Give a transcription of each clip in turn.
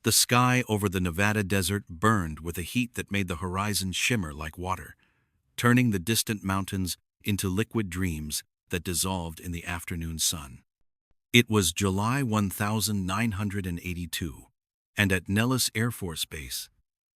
The sky over the Nevada desert burned with a heat that made the horizon shimmer like water, turning the distant mountains into liquid dreams that dissolved in the afternoon sun. It was July 1982, and at Nellis Air Force Base,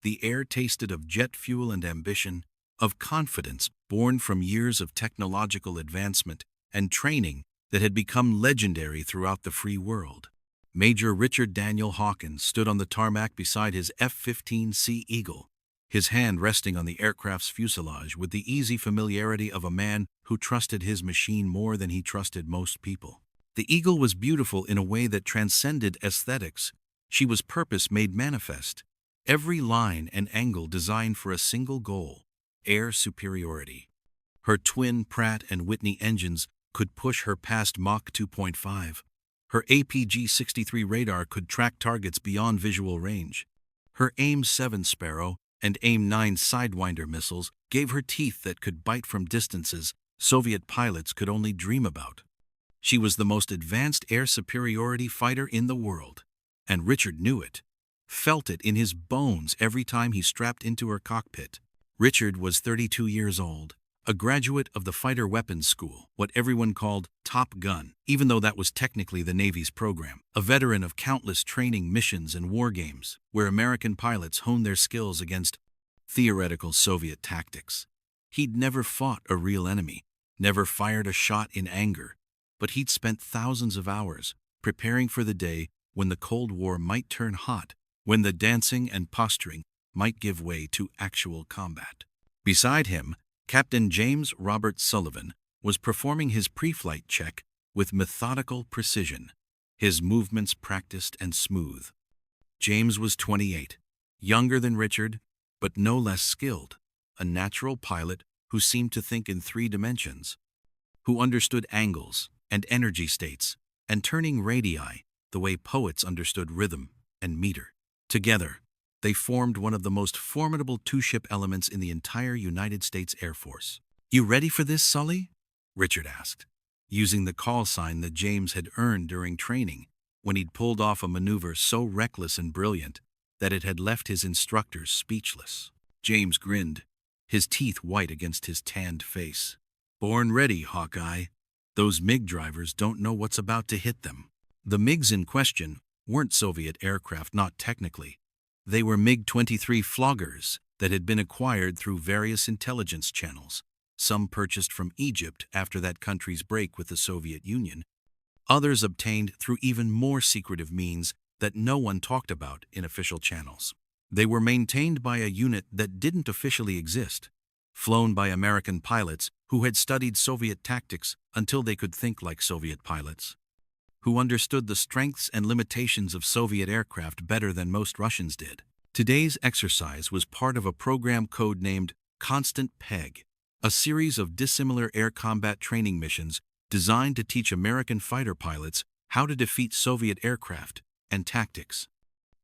the air tasted of jet fuel and ambition, of confidence born from years of technological advancement and training that had become legendary throughout the free world. Major Richard Daniel Hawkins stood on the tarmac beside his F-15C Eagle, his hand resting on the aircraft's fuselage with the easy familiarity of a man who trusted his machine more than he trusted most people. The Eagle was beautiful in a way that transcended aesthetics. She was purpose made manifest, every line and angle designed for a single goal: air superiority. Her twin Pratt & Whitney engines could push her past Mach 2.5. Her APG-63 radar could track targets beyond visual range. Her AIM-7 Sparrow and AIM-9 Sidewinder missiles gave her teeth that could bite from distances Soviet pilots could only dream about. She was the most advanced air superiority fighter in the world, and Richard knew it, felt it in his bones every time he strapped into her cockpit. Richard was 32 years old, a graduate of the Fighter Weapons School, what everyone called Top Gun, even though that was technically the Navy's program, a veteran of countless training missions and war games, where American pilots honed their skills against theoretical Soviet tactics. He'd never fought a real enemy, never fired a shot in anger, but he'd spent thousands of hours preparing for the day when the Cold War might turn hot, when the dancing and posturing might give way to actual combat. Beside him, Captain James Robert Sullivan was performing his pre-flight check with methodical precision, his movements practiced and smooth. James was 28, younger than Richard, but no less skilled, a natural pilot who seemed to think in 3 dimensions, who understood angles and energy states and turning radii the way poets understood rhythm and meter. Together, they formed one of the most formidable two-ship elements in the entire United States Air Force. "You ready for this, Sully?" Richard asked, using the call sign that James had earned during training when he'd pulled off a maneuver so reckless and brilliant that it had left his instructors speechless. James grinned, his teeth white against his tanned face. "Born ready, Hawkeye. Those MiG drivers don't know what's about to hit them." The MiGs in question weren't Soviet aircraft, not technically. They were MiG-23 floggers that had been acquired through various intelligence channels, some purchased from Egypt after that country's break with the Soviet Union, others obtained through even more secretive means that no one talked about in official channels. They were maintained by a unit that didn't officially exist, flown by American pilots who had studied Soviet tactics until they could think like Soviet pilots, who understood the strengths and limitations of Soviet aircraft better than most Russians did. Today's exercise was part of a program codenamed Constant Peg, a series of dissimilar air combat training missions designed to teach American fighter pilots how to defeat Soviet aircraft and tactics.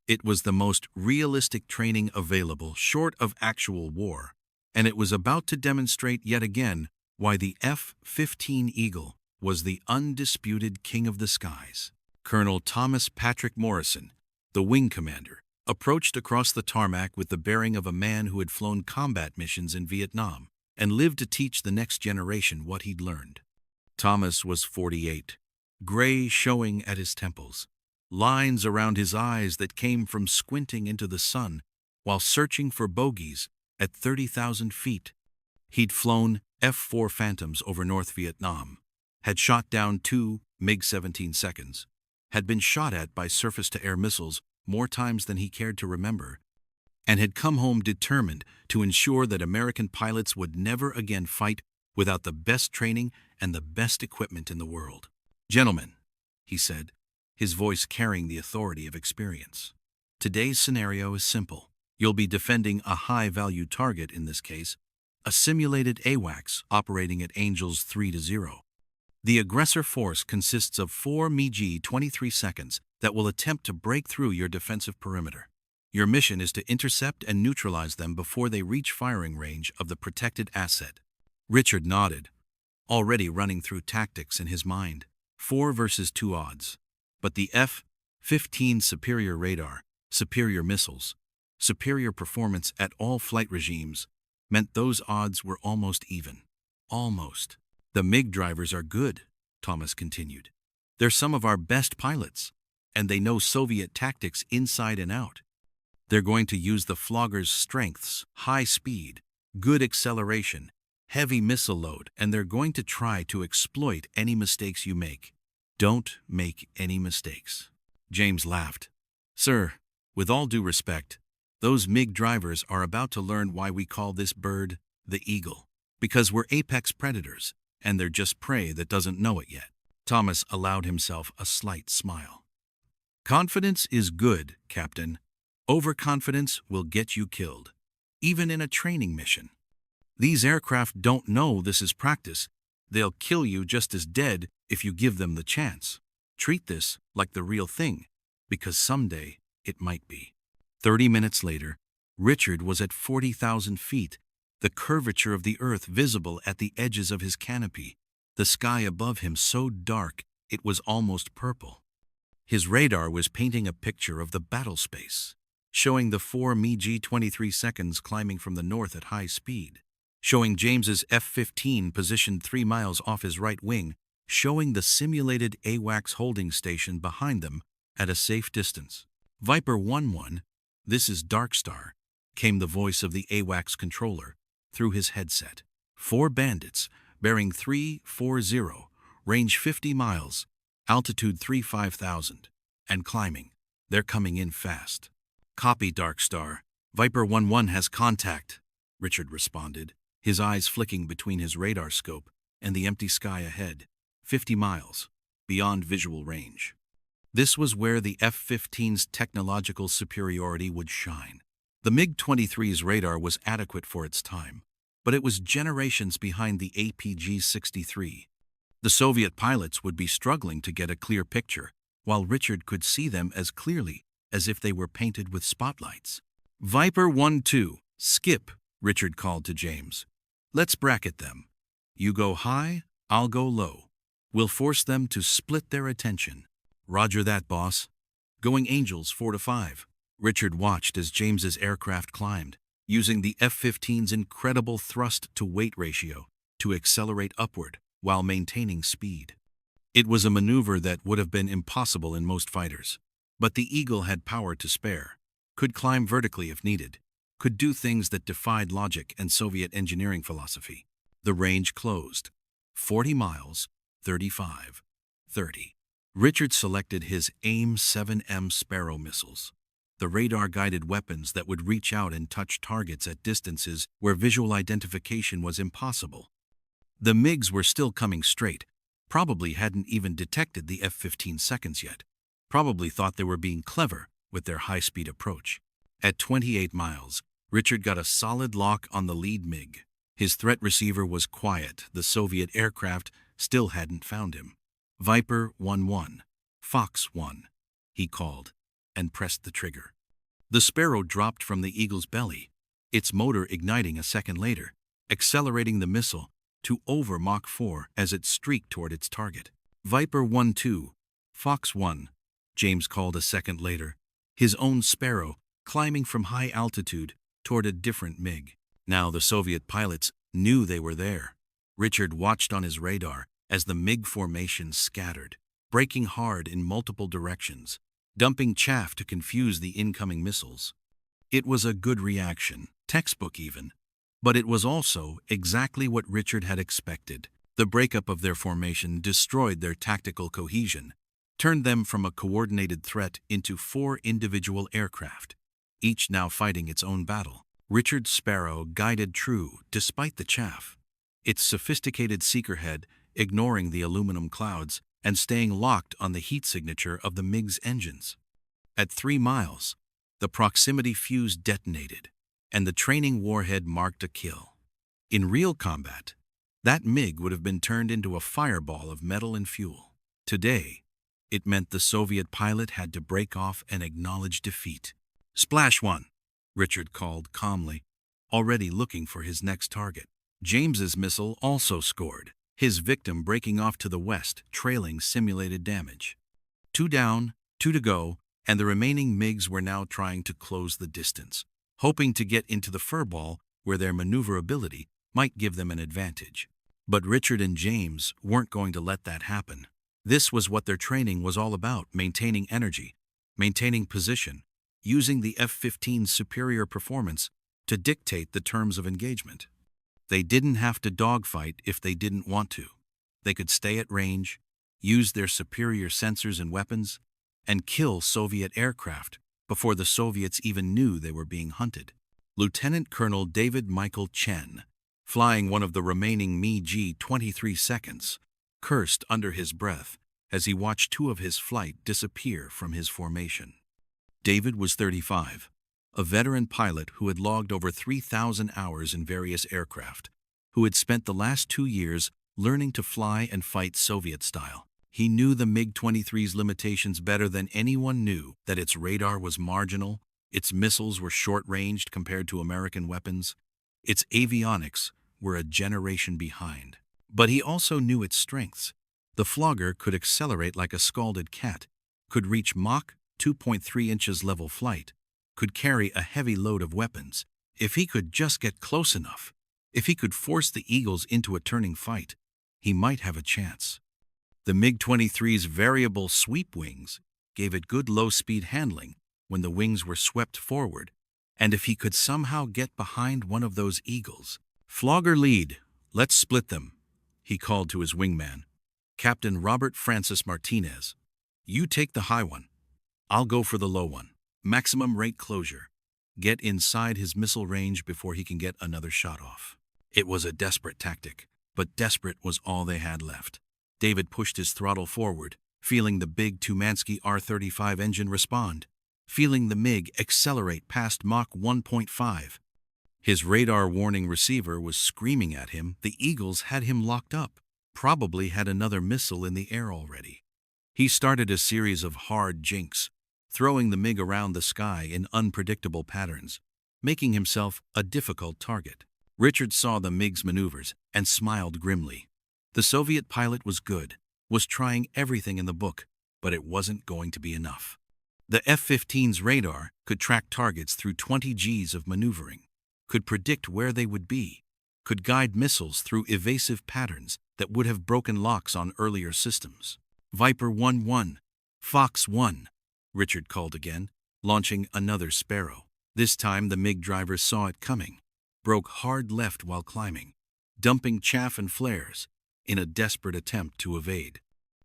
It was the most realistic training available short of actual war, and it was about to demonstrate yet again why the F-15 Eagle was the undisputed king of the skies. Colonel Thomas Patrick Morrison, the wing commander, approached across the tarmac with the bearing of a man who had flown combat missions in Vietnam and lived to teach the next generation what he'd learned. Thomas was 48, gray showing at his temples, lines around his eyes that came from squinting into the sun while searching for bogeys at 30,000 feet. He'd flown F-4 Phantoms over North Vietnam, had shot down 2 MiG-17 seconds, had been shot at by surface-to-air missiles more times than he cared to remember, and had come home determined to ensure that American pilots would never again fight without the best training and the best equipment in the world. "Gentlemen," he said, his voice carrying the authority of experience, "today's scenario is simple. You'll be defending a high-value target, in this case, a simulated AWACS operating at Angels 3-0. The aggressor force consists of 4 MiG-23 seconds that will attempt to break through your defensive perimeter. Your mission is to intercept and neutralize them before they reach firing range of the protected asset." Richard nodded, already running through tactics in his mind. 4 versus 2 odds. But the F-15 superior radar, superior missiles, superior performance at all flight regimes, meant those odds were almost even. Almost. The MiG drivers are good, Thomas continued. They're some of our best pilots, and they know Soviet tactics inside and out. They're going to use the flogger's strengths, high speed, good acceleration, heavy missile load, and they're going to try to exploit any mistakes you make. Don't make any mistakes. James laughed. Sir, with all due respect, those MiG drivers are about to learn why we call this bird the eagle. Because we're apex predators, and they're just prey that doesn't know it yet. Thomas allowed himself a slight smile. Confidence is good, Captain. Overconfidence will get you killed, even in a training mission. These aircraft don't know this is practice. They'll kill you just as dead if you give them the chance. Treat this like the real thing, because someday it might be. 30 minutes later, Richard was at 40,000 feet, the curvature of the earth visible at the edges of his canopy, the sky above him so dark it was almost purple. His radar was painting a picture of the battle space, showing the 4 MiG-23 seconds climbing from the north at high speed, showing James's F-15 positioned 3 miles off his right wing, showing the simulated AWACS holding station behind them at a safe distance. Viper 1-1, this is Darkstar, came the voice of the AWACS controller through his headset. 4 bandits, bearing 340, range 50 miles, altitude 35,000, and climbing. They're coming in fast. Copy, Darkstar. Viper 1-1 has contact, Richard responded, his eyes flicking between his radar scope and the empty sky ahead, 50 miles, beyond visual range. This was where the F-15's technological superiority would shine. The MiG-23's radar was adequate for its time, but it was generations behind the APG-63. The Soviet pilots would be struggling to get a clear picture, while Richard could see them as clearly as if they were painted with spotlights. Viper 1-2, skip, Richard called to James. Let's bracket them. You go high, I'll go low. We'll force them to split their attention. Roger that, boss. Going Angels 4-5. Richard watched as James's aircraft climbed, using the F-15's incredible thrust-to-weight ratio to accelerate upward while maintaining speed. It was a maneuver that would have been impossible in most fighters. But the Eagle had power to spare, could climb vertically if needed, could do things that defied logic and Soviet engineering philosophy. The range closed. 40 miles, 35, 30. Richard selected his AIM-7M Sparrow missiles, the radar-guided weapons that would reach out and touch targets at distances where visual identification was impossible. The MiGs were still coming straight, probably hadn't even detected the F-15 seconds yet, probably thought they were being clever with their high-speed approach. At 28 miles, Richard got a solid lock on the lead MiG. His threat receiver was quiet. The Soviet aircraft still hadn't found him. Viper 1-1, Fox 1, he called, and pressed the trigger. The Sparrow dropped from the Eagle's belly, its motor igniting a second later, accelerating the missile to over Mach 4 as it streaked toward its target. Viper 1-2, Fox 1, James called a second later, his own Sparrow climbing from high altitude toward a different MiG. Now the Soviet pilots knew they were there. Richard watched on his radar as the MiG formation scattered, braking hard in multiple directions, dumping chaff to confuse the incoming missiles. It was a good reaction, textbook even, but it was also exactly what Richard had expected. The breakup of their formation destroyed their tactical cohesion, turned them from a coordinated threat into 4 individual aircraft, each now fighting its own battle. Richard's Sparrow guided true despite the chaff, its sophisticated seeker head ignoring the aluminum clouds and staying locked on the heat signature of the MiG's engines. At 3 miles, the proximity fuse detonated, and the training warhead marked a kill. In real combat, that MiG would have been turned into a fireball of metal and fuel. Today, it meant the Soviet pilot had to break off and acknowledge defeat. Splash 1, Richard called calmly, already looking for his next target. James's missile also scored, his victim breaking off to the west, trailing simulated damage. 2 down, 2 to go, and the remaining MiGs were now trying to close the distance, hoping to get into the furball where their maneuverability might give them an advantage. But Richard and James weren't going to let that happen. This was what their training was all about: maintaining energy, maintaining position, using the F-15's superior performance to dictate the terms of engagement. They didn't have to dogfight if they didn't want to. They could stay at range, use their superior sensors and weapons, and kill Soviet aircraft before the Soviets even knew they were being hunted. Lieutenant Colonel David Michael Chen, flying one of the remaining Mi-G-23 seconds, cursed under his breath as he watched two of his flight disappear from his formation. David was 35, a veteran pilot who had logged over 3,000 hours in various aircraft, who had spent the last 2 years learning to fly and fight Soviet style. He knew the MiG-23's limitations better than anyone knew: that its radar was marginal, its missiles were short-ranged compared to American weapons, its avionics were a generation behind. But he also knew its strengths. The flogger could accelerate like a scalded cat, could reach Mach 2.3 inches level flight, could carry a heavy load of weapons. If he could just get close enough, if he could force the Eagles into a turning fight, he might have a chance. The MiG-23's variable sweep wings gave it good low-speed handling when the wings were swept forward, and if he could somehow get behind one of those Eagles— "Flogger lead, let's split them," he called to his wingman, Captain Robert Francis Martinez. "You take the high one. I'll go for the low one. Maximum rate closure. Get inside his missile range before he can get another shot off." It was a desperate tactic, but desperate was all they had left. David pushed his throttle forward, feeling the big Tumansky R-35 engine respond, feeling the MiG accelerate past Mach 1.5. His radar warning receiver was screaming at him. The Eagles had him locked up, probably had another missile in the air already. He started a series of hard jinks, throwing the MiG around the sky in unpredictable patterns, making himself a difficult target. Richard saw the MiG's maneuvers and smiled grimly. The Soviet pilot was good, was trying everything in the book, but it wasn't going to be enough. The F-15's radar could track targets through 20 Gs of maneuvering, could predict where they would be, could guide missiles through evasive patterns that would have broken locks on earlier systems. "Viper 1-1, Fox 1, Richard called again, launching another Sparrow. This time the MiG driver saw it coming, broke hard left while climbing, dumping chaff and flares in a desperate attempt to evade.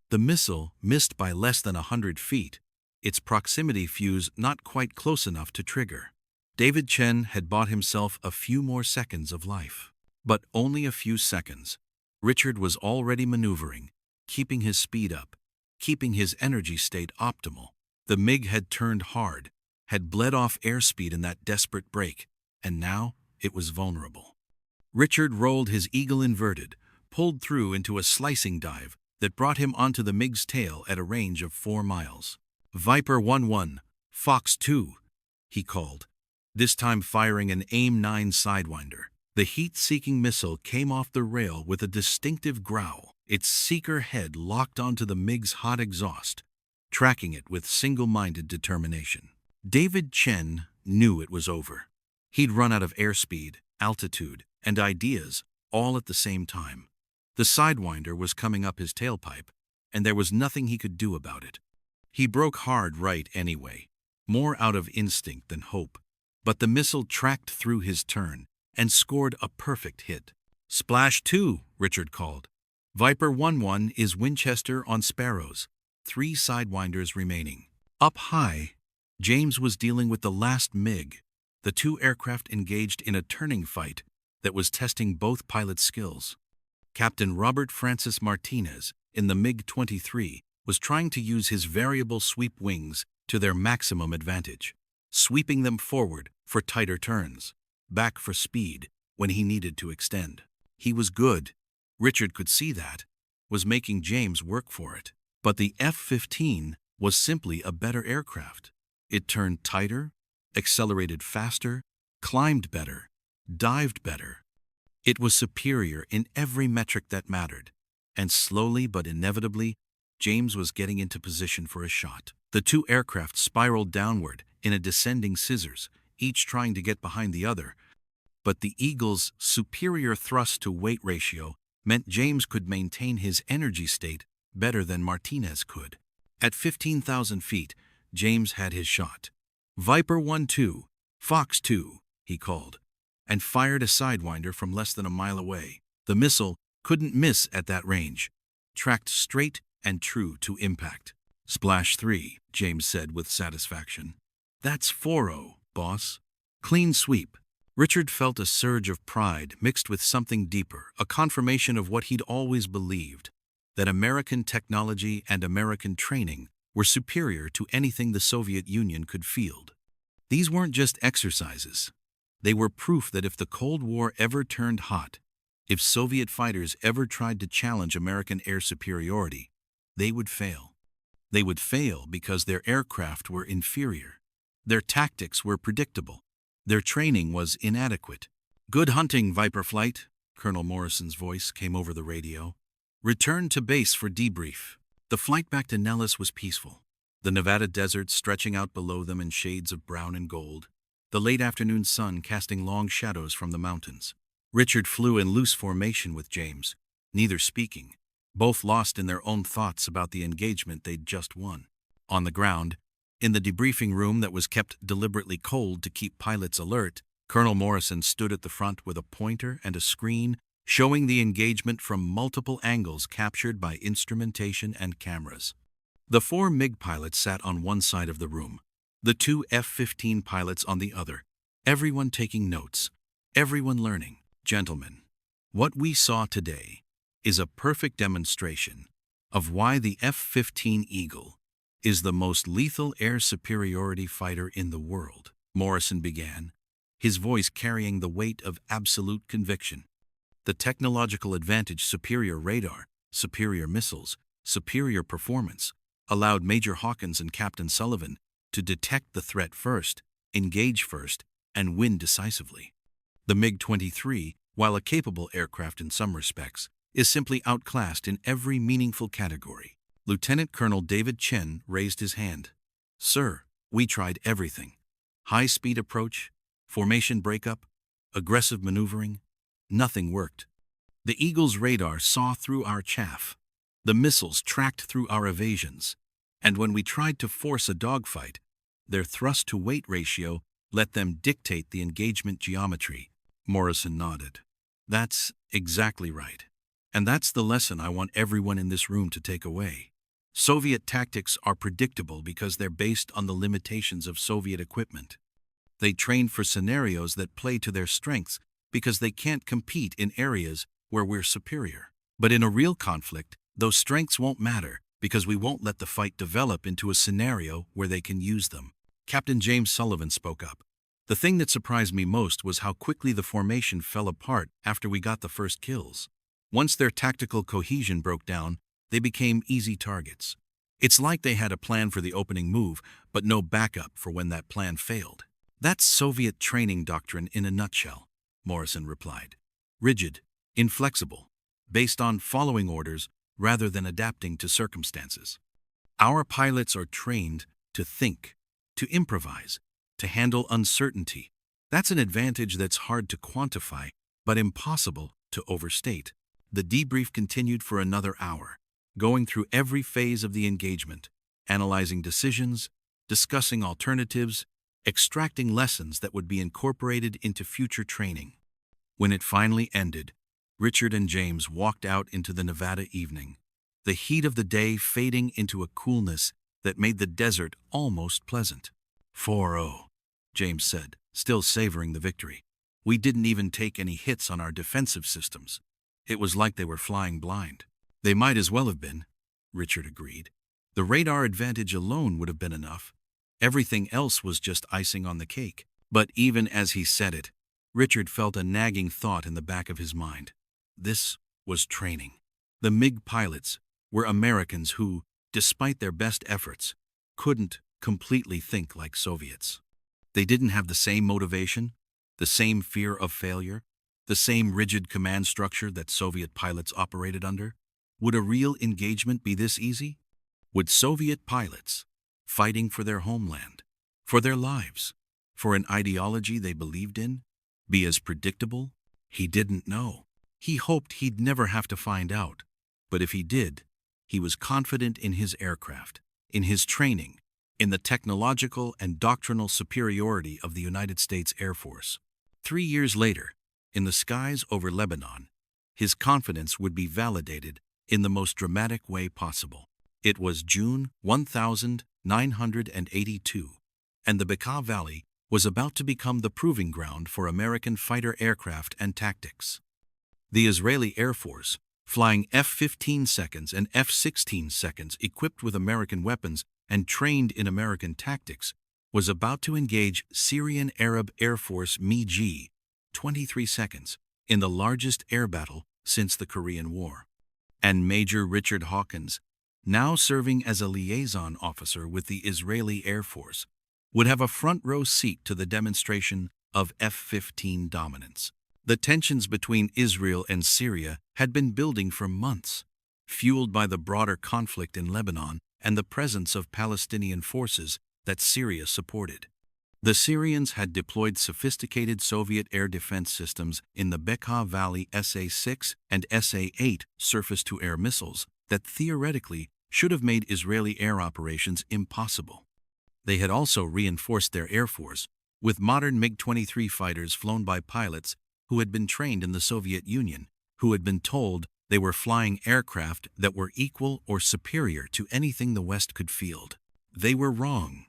The missile missed by less than 100 feet, its proximity fuse not quite close enough to trigger. David Chen had bought himself a few more seconds of life. But only a few seconds. Richard was already maneuvering, keeping his speed up, keeping his energy state optimal. The MiG had turned hard, had bled off airspeed in that desperate break, and now it was vulnerable. Richard rolled his Eagle inverted, pulled through into a slicing dive that brought him onto the MiG's tail at a range of 4 miles. "Viper 1-1, Fox 2, he called, this time firing an AIM-9 Sidewinder. The heat-seeking missile came off the rail with a distinctive growl, its seeker head locked onto the MiG's hot exhaust, tracking it with single-minded determination. David Chen knew it was over. He'd run out of airspeed, altitude, and ideas all at the same time. The Sidewinder was coming up his tailpipe, and there was nothing he could do about it. He broke hard right anyway, more out of instinct than hope, but the missile tracked through his turn and scored a perfect hit. "Splash 2, Richard called. "Viper 1-1 is Winchester on Sparrows, 3 Sidewinders remaining." Up high, James was dealing with the last MiG, the 2 aircraft engaged in a turning fight that was testing both pilots' skills. Captain Robert Francis Martinez, in the MiG-23, was trying to use his variable sweep wings to their maximum advantage, sweeping them forward for tighter turns, back for speed when he needed to extend. He was good. Richard could see that, was making James work for it. But the F-15 was simply a better aircraft. It turned tighter, accelerated faster, climbed better, dived better. It was superior in every metric that mattered, and slowly but inevitably, James was getting into position for a shot. The two aircraft spiraled downward in a descending scissors, each trying to get behind the other. But the Eagle's superior thrust-to-weight ratio meant James could maintain his energy state better than Martinez could. At 15,000 feet, James had his shot. "Viper 1-2, Fox 2, he called, and fired a sidewinder from less than a mile away. The missile couldn't miss at that range, tracked straight and true to impact. "Splash 3, James said with satisfaction. "That's 4-0, boss. Clean sweep." Richard felt a surge of pride mixed with something deeper, a confirmation of what he'd always believed, that American technology and American training were superior to anything the Soviet Union could field. These weren't just exercises. They were proof that if the Cold War ever turned hot, if Soviet fighters ever tried to challenge American air superiority, they would fail. They would fail because their aircraft were inferior. Their tactics were predictable. Their training was inadequate. "Good hunting, Viper Flight," Colonel Morrison's voice came over the radio. "Return to base for debrief." The flight back to Nellis was peaceful. The Nevada desert stretching out below them in shades of brown and gold. The late afternoon sun casting long shadows from the mountains. Richard flew in loose formation with James, neither speaking, both lost in their own thoughts about the engagement they'd just won. On the ground, in the debriefing room that was kept deliberately cold to keep pilots alert, Colonel Morrison stood at the front with a pointer and a screen showing the engagement from multiple angles captured by instrumentation and cameras. The 4 MiG pilots sat on one side of the room, the 2 F-15 pilots on the other, everyone taking notes, everyone learning. "Gentlemen, what we saw today is a perfect demonstration of why the F-15 Eagle is the most lethal air superiority fighter in the world," Morrison began, his voice carrying the weight of absolute conviction. "The technological advantage, superior radar, superior missiles, superior performance, allowed Major Hawkins and Captain Sullivan to detect the threat first, engage first, and win decisively. The MiG-23, while a capable aircraft in some respects, is simply outclassed in every meaningful category." Lieutenant Colonel David Chen raised his hand. "Sir, we tried everything. High-speed approach, formation breakup, aggressive maneuvering. Nothing worked. The Eagle's radar saw through our chaff. The missiles tracked through our evasions. And when we tried to force a dogfight, their thrust-to-weight ratio let them dictate the engagement geometry." Morrison nodded. "That's exactly right. And that's the lesson I want everyone in this room to take away. Soviet tactics are predictable because they're based on the limitations of Soviet equipment. They train for scenarios that play to their strengths because they can't compete in areas where we're superior. But in a real conflict, those strengths won't matter because we won't let the fight develop into a scenario where they can use them." Captain James Sullivan spoke up. "The thing that surprised me most was how quickly the formation fell apart after we got the first kills. Once their tactical cohesion broke down, they became easy targets. It's like they had a plan for the opening move, but no backup for when that plan failed." "That's Soviet training doctrine in a nutshell," Morrison replied. "Rigid, inflexible, based on following orders rather than adapting to circumstances. Our pilots are trained to think, to improvise, to handle uncertainty. That's an advantage that's hard to quantify, but impossible to overstate." The debrief continued for another hour, going through every phase of the engagement, analyzing decisions, discussing alternatives, extracting lessons that would be incorporated into future training. When it finally ended, Richard and James walked out into the Nevada evening, the heat of the day fading into a coolness that made the desert almost pleasant. 4-0, James said, still savoring the victory. "We didn't even take any hits on our defensive systems. It was like they were flying blind." "They might as well have been," Richard agreed. "The radar advantage alone would have been enough. Everything else was just icing on the cake." But even as he said it, Richard felt a nagging thought in the back of his mind. This was training. The MiG pilots were Americans who, despite their best efforts, couldn't completely think like Soviets. They didn't have the same motivation, the same fear of failure, the same rigid command structure that Soviet pilots operated under. Would a real engagement be this easy? Would Soviet pilots, fighting for their homeland, for their lives, for an ideology they believed in, be as predictable? He didn't know. He hoped he'd never have to find out. But if he did, he was confident in his aircraft, in his training, in the technological and doctrinal superiority of the United States Air Force. 3 years later, in the skies over Lebanon, his confidence would be validated in the most dramatic way possible. It was June 1982, and the Bekaa Valley was about to become the proving ground for American fighter aircraft and tactics. The Israeli Air Force, flying F-15 seconds and F-16 seconds equipped with American weapons and trained in American tactics, was about to engage Syrian Arab Air Force MiG 23 seconds in the largest air battle since the Korean War. And Major Richard Hawkins, now serving as a liaison officer with the Israeli Air Force, would have a front-row seat to the demonstration of F-15 dominance. The tensions between Israel and Syria had been building for months, fueled by the broader conflict in Lebanon and the presence of Palestinian forces that Syria supported. The Syrians had deployed sophisticated Soviet air defense systems in the Bekaa Valley SA-6 and SA-8 surface-to-air missiles that theoretically should have made Israeli air operations impossible. They had also reinforced their air force with modern MiG-23 fighters flown by pilots who had been trained in the Soviet Union, who had been told they were flying aircraft that were equal or superior to anything the West could field. They were wrong.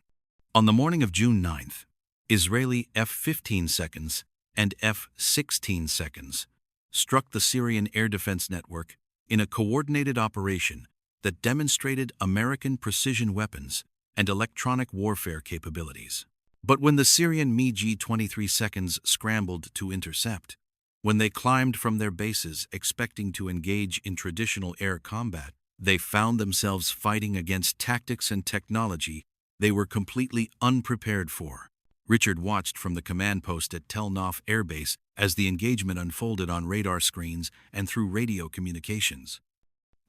On the morning of June 9th, Israeli F-15 seconds and F-16 seconds struck the Syrian air defense network in a coordinated operation that demonstrated American precision weapons and electronic warfare capabilities. But when the Syrian MiG-23 seconds scrambled to intercept, when they climbed from their bases expecting to engage in traditional air combat, they found themselves fighting against tactics and technology they were completely unprepared for. Richard watched from the command post at Tel Nof Air Base as the engagement unfolded on radar screens and through radio communications.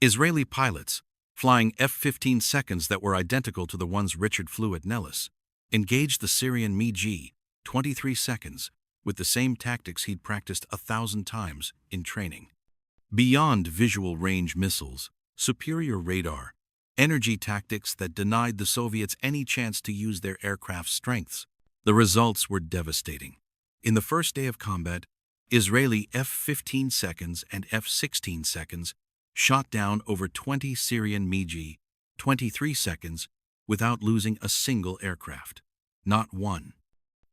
Israeli pilots, flying F-15 seconds that were identical to the ones Richard flew at Nellis, engaged the Syrian MiG-23 seconds with the same tactics he'd practiced 1,000 times in training. Beyond visual range missiles, superior radar, energy tactics that denied the Soviets any chance to use their aircraft's strengths, the results were devastating. In the first day of combat, Israeli F-15 seconds and F-16 seconds shot down over 20 Syrian MiG-23 seconds without losing a single aircraft. Not one.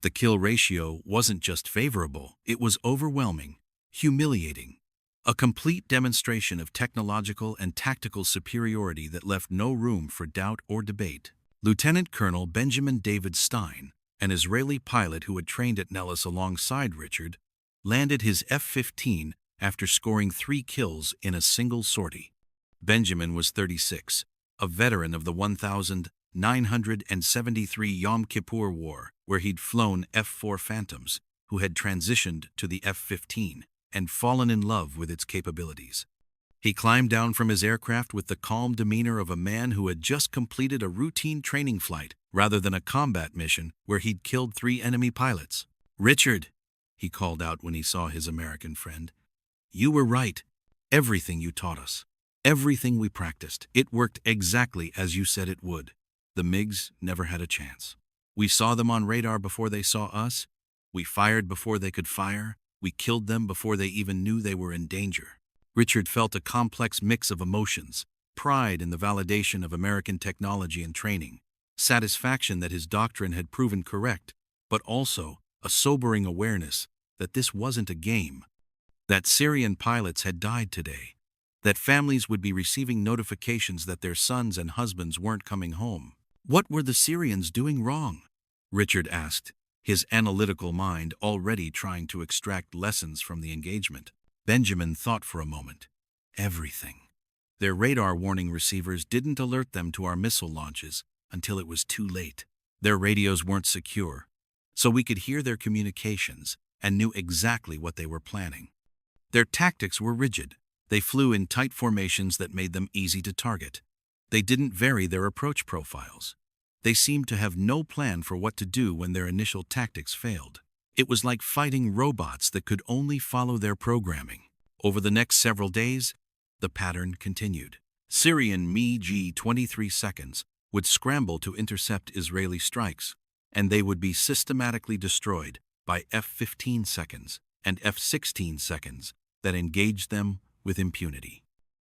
The kill ratio wasn't just favorable, it was overwhelming, humiliating. A complete demonstration of technological and tactical superiority that left no room for doubt or debate. Lieutenant Colonel Benjamin David Stein, an Israeli pilot who had trained at Nellis alongside Richard, landed his F-15 after scoring 3 kills in a single sortie. Benjamin was 36, a veteran of the 1973 Yom Kippur War, where he'd flown F-4 Phantoms, who had transitioned to the F-15 and fallen in love with its capabilities. He climbed down from his aircraft with the calm demeanor of a man who had just completed a routine training flight rather than a combat mission where he'd killed 3 enemy pilots. "Richard," he called out when he saw his American friend, "you were right. Everything you taught us, everything we practiced, it worked exactly as you said it would. The MiGs never had a chance. We saw them on radar before they saw us. We fired before they could fire. We killed them before they even knew they were in danger." Richard felt a complex mix of emotions: pride in the validation of American technology and training, satisfaction that his doctrine had proven correct, but also a sobering awareness that this wasn't a game, that Syrian pilots had died today, that families would be receiving notifications that their sons and husbands weren't coming home. What were the Syrians doing wrong? Richard asked, his analytical mind already trying to extract lessons from the engagement. Benjamin thought for a moment. Everything. Their radar warning receivers didn't alert them to our missile launches until it was too late. Their radios weren't secure, so we could hear their communications and knew exactly what they were planning. Their tactics were rigid. They flew in tight formations that made them easy to target. They didn't vary their approach profiles. They seemed to have no plan for what to do when their initial tactics failed. It was like fighting robots that could only follow their programming. Over the next several days, the pattern continued. Syrian MiG-23 seconds would scramble to intercept Israeli strikes, and they would be systematically destroyed by F-15 seconds and F-16 seconds that engaged them with impunity.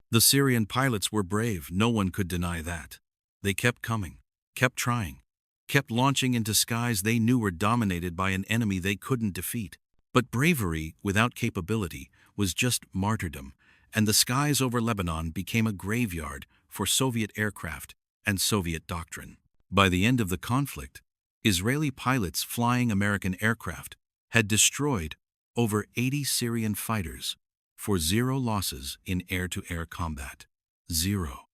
The Syrian pilots were brave, no one could deny that. They kept coming, kept trying, kept launching into skies they knew were dominated by an enemy they couldn't defeat. But bravery without capability was just martyrdom, and the skies over Lebanon became a graveyard for Soviet aircraft and Soviet doctrine. By the end of the conflict, Israeli pilots flying American aircraft had destroyed over 80 Syrian fighters for 0 losses in air-to-air combat. 0.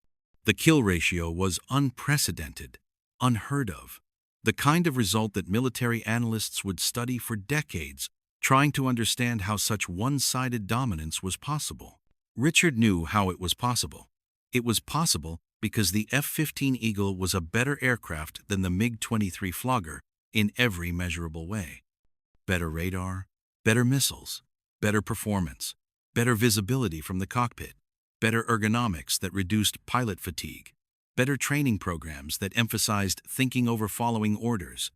The kill ratio was unprecedented, unheard of, the kind of result that military analysts would study for decades, trying to understand how such one-sided dominance was possible. Richard knew how it was possible. It was possible because the F-15 Eagle was a better aircraft than the MiG-23 Flogger in every measurable way. Better radar, better missiles, better performance, better visibility from the cockpit, better ergonomics that reduced pilot fatigue, better training programs that emphasized thinking over following orders,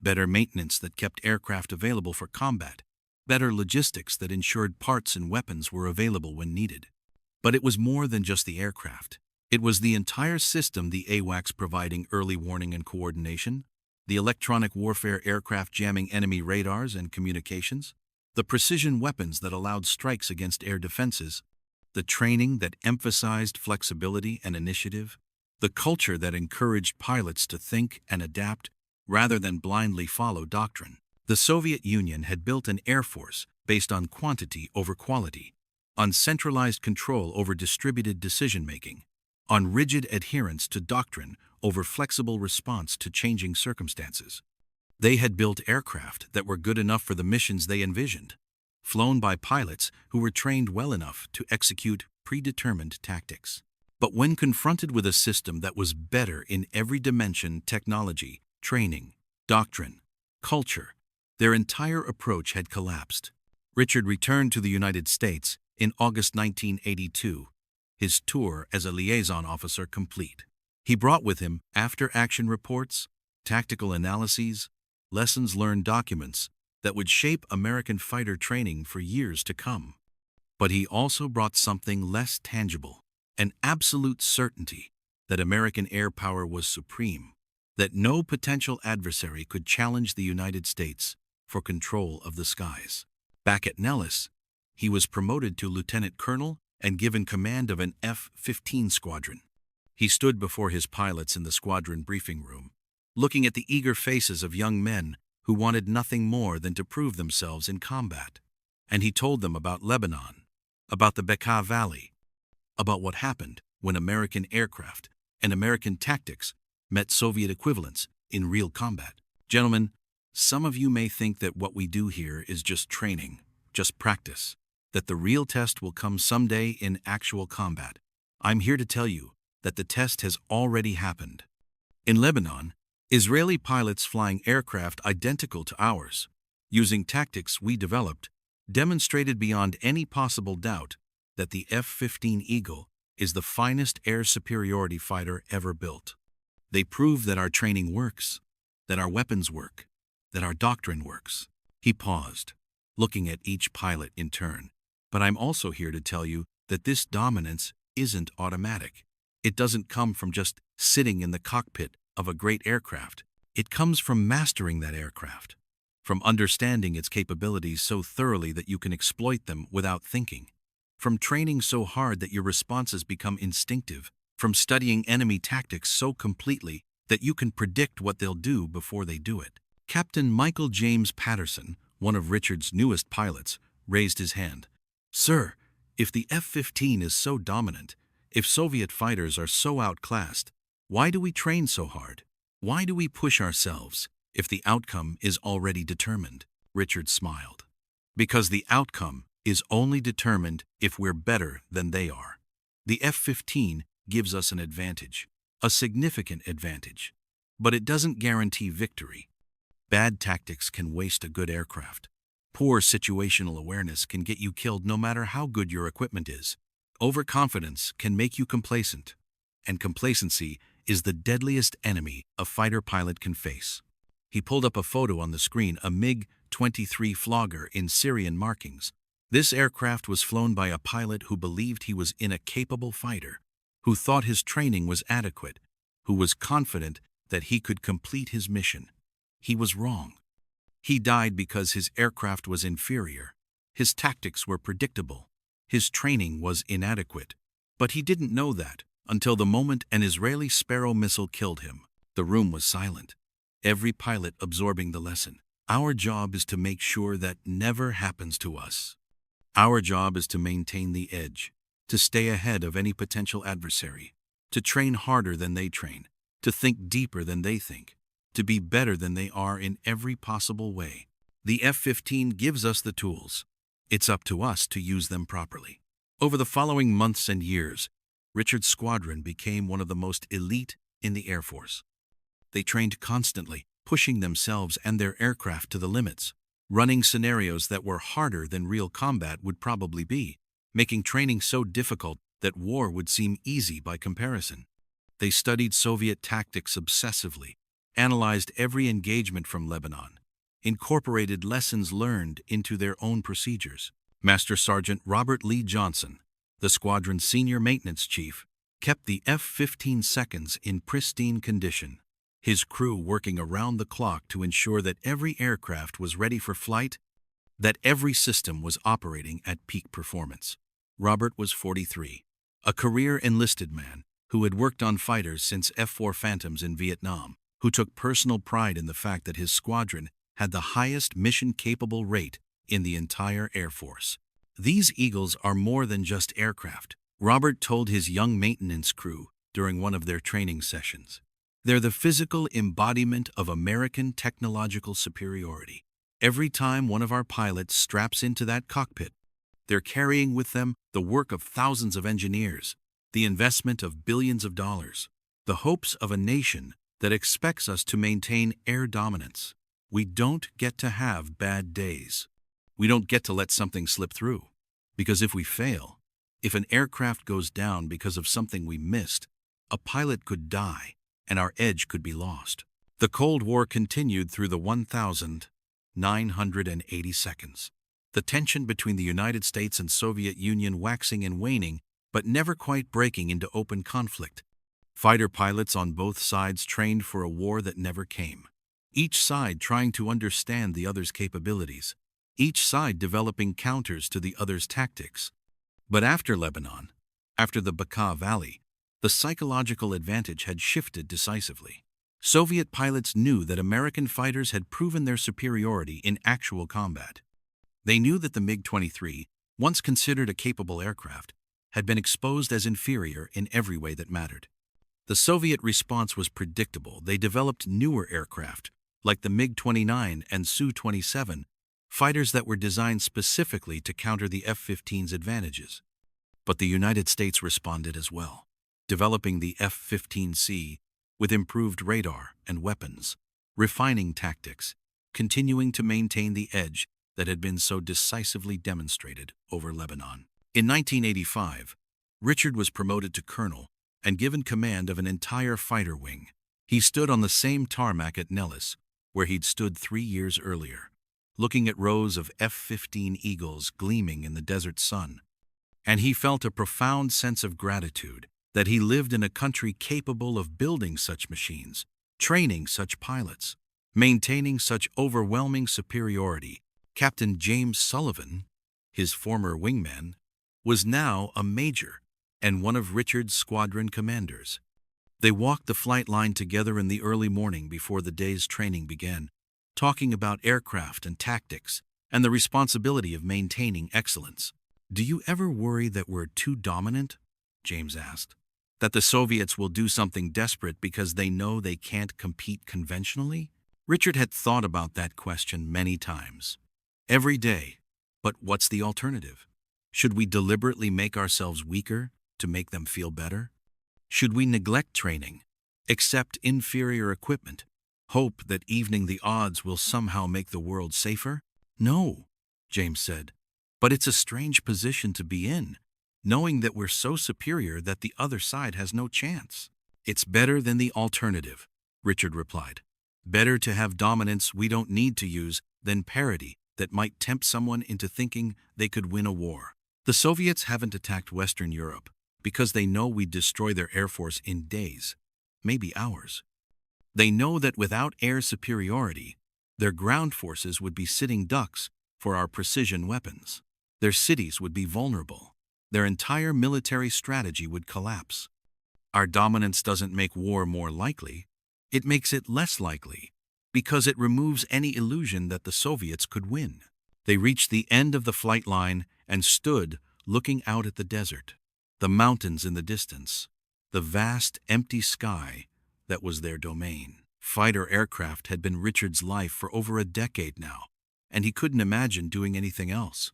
better maintenance that kept aircraft available for combat, better logistics that ensured parts and weapons were available when needed. But it was more than just the aircraft. It was the entire system, the AWACS providing early warning and coordination, the electronic warfare aircraft jamming enemy radars and communications, the precision weapons that allowed strikes against air defenses, the training that emphasized flexibility and initiative, the culture that encouraged pilots to think and adapt rather than blindly follow doctrine. The Soviet Union had built an air force based on quantity over quality, on centralized control over distributed decision-making, on rigid adherence to doctrine over flexible response to changing circumstances. They had built aircraft that were good enough for the missions they envisioned, flown by pilots who were trained well enough to execute predetermined tactics. But when confronted with a system that was better in every dimension, technology, training, doctrine, culture, their entire approach had collapsed. Richard returned to the United States in August 1982, his tour as a liaison officer complete. He brought with him after-action reports, tactical analyses, lessons learned documents that would shape American fighter training for years to come. But he also brought something less tangible, an absolute certainty that American air power was supreme, that no potential adversary could challenge the United States for control of the skies. Back at Nellis, he was promoted to lieutenant colonel and given command of an F-15 squadron. He stood before his pilots in the squadron briefing room, looking at the eager faces of young men who wanted nothing more than to prove themselves in combat. And he told them about Lebanon, about the Bekaa Valley, about what happened when American aircraft and American tactics met Soviet equivalents in real combat. Gentlemen, some of you may think that what we do here is just training, just practice, that the real test will come someday in actual combat. I'm here to tell you that the test has already happened. In Lebanon, Israeli pilots flying aircraft identical to ours, using tactics we developed, demonstrated beyond any possible doubt that the F-15 Eagle is the finest air superiority fighter ever built. They proved that our training works, that our weapons work, that our doctrine works. He paused, looking at each pilot in turn. But I'm also here to tell you that this dominance isn't automatic. It doesn't come from just sitting in the cockpit of a great aircraft. It comes from mastering that aircraft, from understanding its capabilities so thoroughly that you can exploit them without thinking, from training so hard that your responses become instinctive, from studying enemy tactics so completely that you can predict what they'll do before they do it. Captain Michael James Patterson, one of Richard's newest pilots, raised his hand. "Sir, if the F-15 is so dominant, if Soviet fighters are so outclassed, why do we train so hard? Why do we push ourselves if the outcome is already determined?" Richard smiled. "Because the outcome is only determined if we're better than they are. The F-15 gives us an advantage, a significant advantage. But it doesn't guarantee victory. Bad tactics can waste a good aircraft. Poor situational awareness can get you killed no matter how good your equipment is. Overconfidence can make you complacent. And complacency is the deadliest enemy a fighter pilot can face. He pulled up a photo on the screen, a MiG-23 Flogger in Syrian markings. This aircraft was flown by a pilot who believed he was in a capable fighter, who thought his training was adequate, who was confident that he could complete his mission. He was wrong. He died because his aircraft was inferior. His tactics were predictable. His training was inadequate. But he didn't know that until the moment an Israeli Sparrow missile killed him. The room was silent, every pilot absorbing the lesson. Our job is to make sure that never happens to us. Our job is to maintain the edge, to stay ahead of any potential adversary, to train harder than they train, to think deeper than they think, to be better than they are in every possible way. The F-15 gives us the tools. It's up to us to use them properly. Over the following months and years, Richard's squadron became one of the most elite in the Air Force. They trained constantly, pushing themselves and their aircraft to the limits, running scenarios that were harder than real combat would probably be, making training so difficult that war would seem easy by comparison. They studied Soviet tactics obsessively, analyzed every engagement from Lebanon, incorporated lessons learned into their own procedures. Master Sergeant Robert Lee Johnson, the squadron's senior maintenance chief, kept the F-15 seconds in pristine condition, his crew working around the clock to ensure that every aircraft was ready for flight, that every system was operating at peak performance. Robert was 43, a career enlisted man who had worked on fighters since F-4 Phantoms in Vietnam, who took personal pride in the fact that his squadron had the highest mission-capable rate in the entire Air Force. These Eagles are more than just aircraft, Robert told his young maintenance crew during one of their training sessions. They're the physical embodiment of American technological superiority. Every time one of our pilots straps into that cockpit, they're carrying with them the work of thousands of engineers, the investment of billions of dollars, the hopes of a nation that expects us to maintain air dominance. We don't get to have bad days. We don't get to let something slip through. Because if we fail, if an aircraft goes down because of something we missed, a pilot could die and our edge could be lost. The Cold War continued through the 1,980 seconds. The tension between the United States and Soviet Union waxing and waning, but never quite breaking into open conflict. Fighter pilots on both sides trained for a war that never came. Each side trying to understand the other's capabilities. Each side developing counters to the other's tactics. But after Lebanon, after the Bekaa Valley, the psychological advantage had shifted decisively. Soviet pilots knew that American fighters had proven their superiority in actual combat. They knew that the MiG-23, once considered a capable aircraft, had been exposed as inferior in every way that mattered. The Soviet response was predictable. They developed newer aircraft, like the MiG-29 and Su-27, fighters that were designed specifically to counter the F-15's advantages. But the United States responded as well, developing the F-15C with improved radar and weapons, refining tactics, continuing to maintain the edge that had been so decisively demonstrated over Lebanon. In 1985, Richard was promoted to colonel and given command of an entire fighter wing. He stood on the same tarmac at Nellis, where he'd stood 3 years earlier, looking at rows of F-15 Eagles gleaming in the desert sun. And he felt a profound sense of gratitude that he lived in a country capable of building such machines, training such pilots, maintaining such overwhelming superiority. Captain James Sullivan, his former wingman, was now a major and one of Richard's squadron commanders. They walked the flight line together in the early morning before the day's training began, talking about aircraft and tactics and the responsibility of maintaining excellence. "Do you ever worry that we're too dominant?" James asked. "That the Soviets will do something desperate because they know they can't compete conventionally?" Richard had thought about that question many times. Every day. But what's the alternative? Should we deliberately make ourselves weaker to make them feel better? Should we neglect training, accept inferior equipment, hope that evening the odds will somehow make the world safer? No, James said. But it's a strange position to be in, knowing that we're so superior that the other side has no chance. It's better than the alternative, Richard replied. Better to have dominance we don't need to use than parity that might tempt someone into thinking they could win a war. The Soviets haven't attacked Western Europe because they know we'd destroy their air force in days, maybe hours. They know that without air superiority, their ground forces would be sitting ducks for our precision weapons. Their cities would be vulnerable. Their entire military strategy would collapse. Our dominance doesn't make war more likely. It makes it less likely, because it removes any illusion that the Soviets could win. They reached the end of the flight line and stood looking out at the desert, the mountains in the distance, the vast empty sky that was their domain. Fighter aircraft had been Richard's life for over a decade now, and he couldn't imagine doing anything else.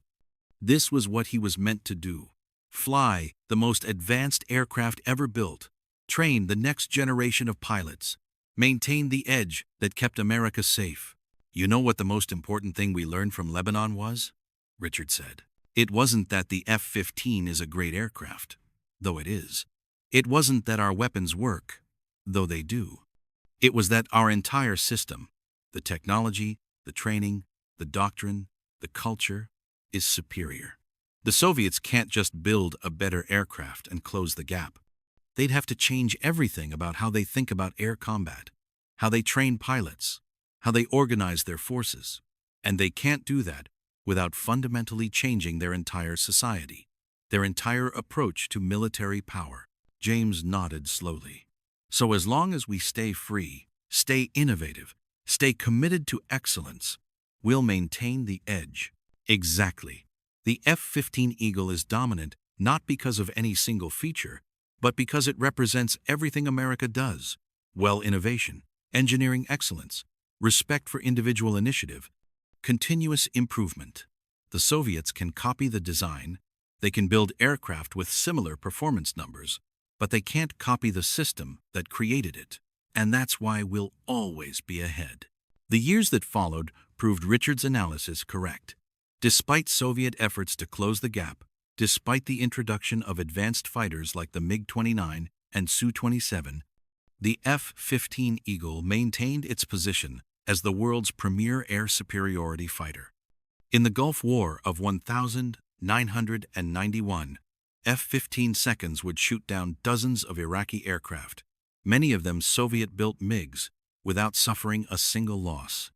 This was what he was meant to do: fly the most advanced aircraft ever built, train the next generation of pilots, maintain the edge that kept America safe. You know what the most important thing we learned from Lebanon was? Richard said. It wasn't that the F-15 is a great aircraft, though it is. It wasn't that our weapons work, though they do. It was that our entire system, the technology, the training, the doctrine, the culture, is superior. The Soviets can't just build a better aircraft and close the gap. They'd have to change everything about how they think about air combat, how they train pilots, how they organize their forces. And they can't do that without fundamentally changing their entire society, their entire approach to military power. James nodded slowly. So as long as we stay free, stay innovative, stay committed to excellence, we'll maintain the edge. Exactly. The F-15 Eagle is dominant not because of any single feature, but because it represents everything America does: innovation, engineering excellence, respect for individual initiative, continuous improvement. The Soviets can copy the design, they can build aircraft with similar performance numbers, but they can't copy the system that created it. And that's why we'll always be ahead. The years that followed proved Richard's analysis correct. Despite Soviet efforts to close the gap, despite the introduction of advanced fighters like the MiG-29 and Su-27, the F-15 Eagle maintained its position as the world's premier air superiority fighter. In the Gulf War of 1991, F-15 seconds would shoot down dozens of Iraqi aircraft, many of them Soviet-built MiGs, without suffering a single loss.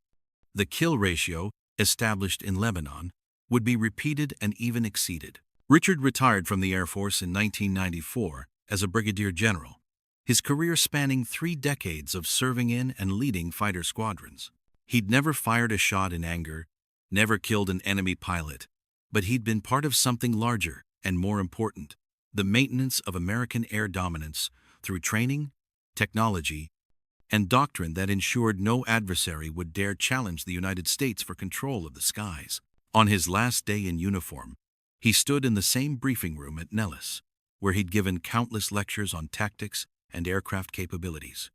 The kill ratio, established in Lebanon, would be repeated and even exceeded. Richard retired from the Air Force in 1994 as a brigadier general, his career spanning 3 decades of serving in and leading fighter squadrons. He'd never fired a shot in anger, never killed an enemy pilot, but he'd been part of something larger and more important: the maintenance of American air dominance through training, technology, and doctrine that ensured no adversary would dare challenge the United States for control of the skies. On his last day in uniform, he stood in the same briefing room at Nellis, where he'd given countless lectures on tactics and aircraft capabilities.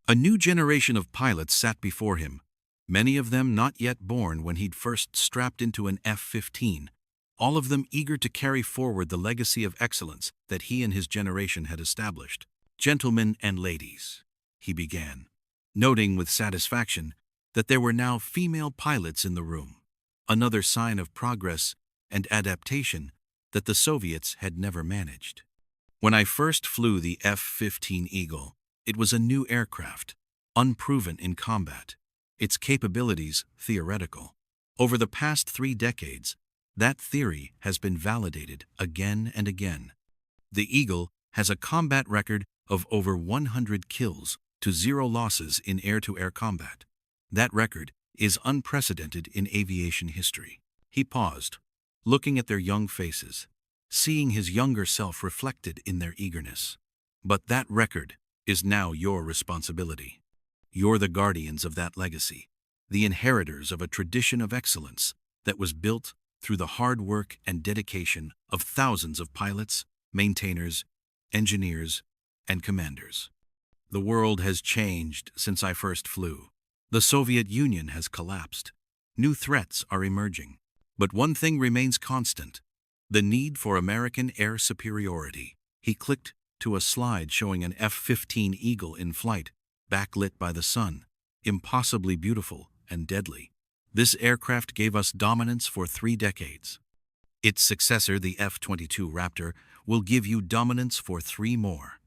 A new generation of pilots sat before him, many of them not yet born when he'd first strapped into an F-15, all of them eager to carry forward the legacy of excellence that he and his generation had established. "Gentlemen and ladies," he began, noting with satisfaction that there were now female pilots in the room, another sign of progress and adaptation that the Soviets had never managed. "When I first flew the F-15 Eagle, it was a new aircraft, unproven in combat, its capabilities theoretical. Over the past 3 decades, that theory has been validated again and again. The Eagle has a combat record of over 100 kills to 0 losses in air-to-air combat. That record is unprecedented in aviation history." He paused, looking at their young faces, seeing his younger self reflected in their eagerness. "But that record is now your responsibility. You're the guardians of that legacy, the inheritors of a tradition of excellence that was built through the hard work and dedication of thousands of pilots, maintainers, engineers, and commanders. The world has changed since I first flew. The Soviet Union has collapsed. New threats are emerging. But one thing remains constant: the need for American air superiority. He clicked to a slide showing an F-15 Eagle in flight, backlit by the sun, impossibly beautiful and deadly. This aircraft gave us dominance for 3 decades. Its successor, the F-22 Raptor, will give you dominance for 3 more.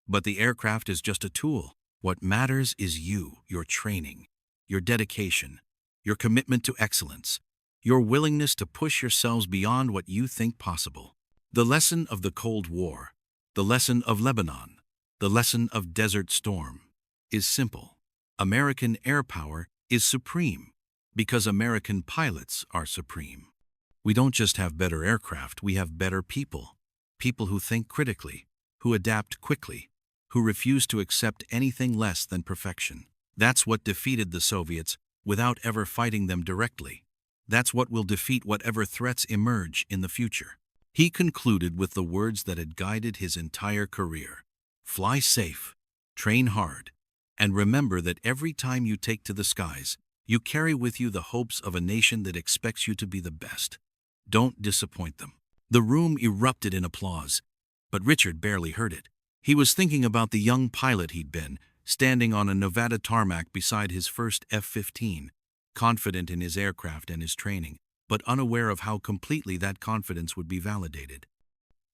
But the aircraft is just a tool. What matters is you, your training, your dedication, your commitment to excellence, your willingness to push yourselves beyond what you think possible. The lesson of the Cold War, the lesson of Lebanon, the lesson of Desert Storm is simple. American air power is supreme because American pilots are supreme. We don't just have better aircraft, we have better people. People who think critically, who adapt quickly, who refuse to accept anything less than perfection. That's what defeated the Soviets without ever fighting them directly. That's what will defeat whatever threats emerge in the future. He concluded with the words that had guided his entire career: fly safe, train hard, and remember that every time you take to the skies, you carry with you the hopes of a nation that expects you to be the best. Don't disappoint them. The room erupted in applause, but Richard barely heard it. He was thinking about the young pilot he'd been, standing on a Nevada tarmac beside his first F-15, confident in his aircraft and his training, but unaware of how completely that confidence would be validated.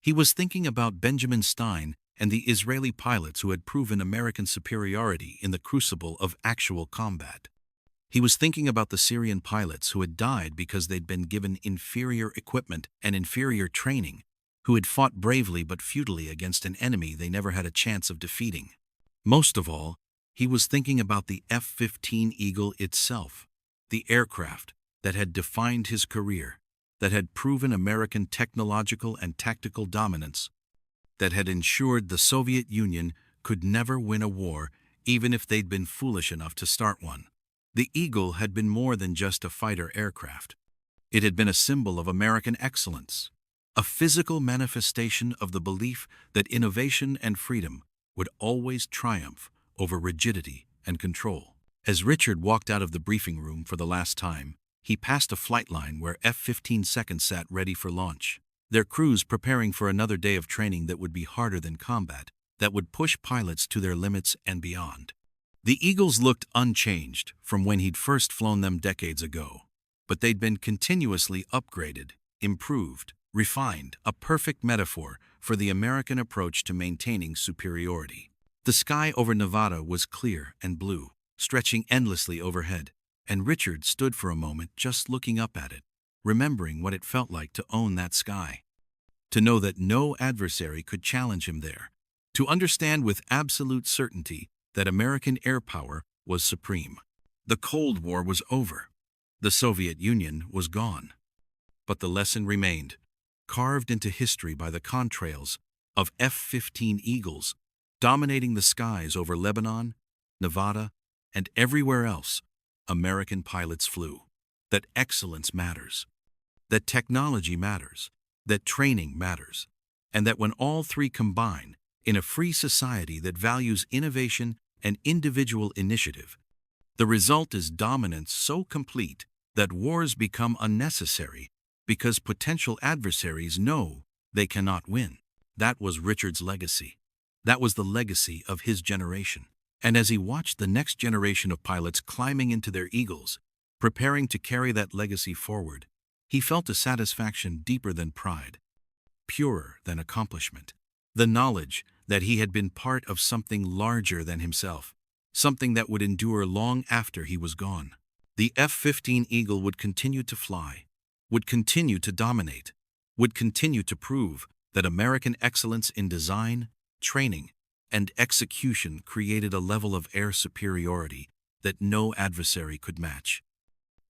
He was thinking about Benjamin Stein and the Israeli pilots who had proven American superiority in the crucible of actual combat. He was thinking about the Syrian pilots who had died because they'd been given inferior equipment and inferior training, who had fought bravely but futilely against an enemy they never had a chance of defeating. Most of all, he was thinking about the F-15 Eagle itself, the aircraft that had defined his career, that had proven American technological and tactical dominance, that had ensured the Soviet Union could never win a war even if they'd been foolish enough to start one. The Eagle had been more than just a fighter aircraft. It had been a symbol of American excellence, a physical manifestation of the belief that innovation and freedom would always triumph over rigidity and control. As Richard walked out of the briefing room for the last time, he passed a flight line where F-15 seconds sat ready for launch, their crews preparing for another day of training that would be harder than combat, that would push pilots to their limits and beyond. The Eagles looked unchanged from when he'd first flown them decades ago, but they'd been continuously upgraded, improved, refined, a perfect metaphor for the American approach to maintaining superiority. The sky over Nevada was clear and blue, stretching endlessly overhead, and Richard stood for a moment just looking up at it, remembering what it felt like to own that sky. To know that no adversary could challenge him there. To understand with absolute certainty that American air power was supreme. The Cold War was over. The Soviet Union was gone. But the lesson remained, carved into history by the contrails of F-15 Eagles, dominating the skies over Lebanon, Nevada, and everywhere else American pilots flew. That excellence matters, that technology matters, that training matters, and that when all three combine in a free society that values innovation and individual initiative, the result is dominance so complete that wars become unnecessary because potential adversaries know they cannot win. That was Richard's legacy. That was the legacy of his generation. And as he watched the next generation of pilots climbing into their Eagles, preparing to carry that legacy forward, he felt a satisfaction deeper than pride, purer than accomplishment. The knowledge that he had been part of something larger than himself, something that would endure long after he was gone. The F-15 Eagle would continue to fly, would continue to dominate, would continue to prove that American excellence in design, training, and execution created a level of air superiority that no adversary could match.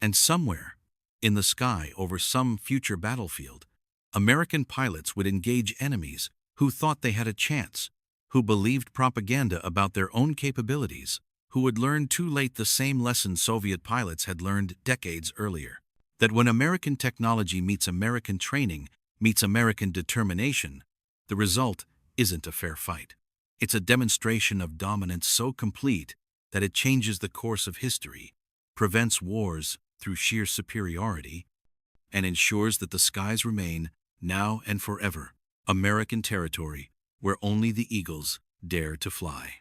And somewhere, in the sky over some future battlefield, American pilots would engage enemies who thought they had a chance, who believed propaganda about their own capabilities, who would learn too late the same lesson Soviet pilots had learned decades earlier. That when American technology meets American training, meets American determination, the result isn't a fair fight. It's a demonstration of dominance so complete that it changes the course of history, prevents wars through sheer superiority, and ensures that the skies remain, now and forever, American territory where only the eagles dare to fly.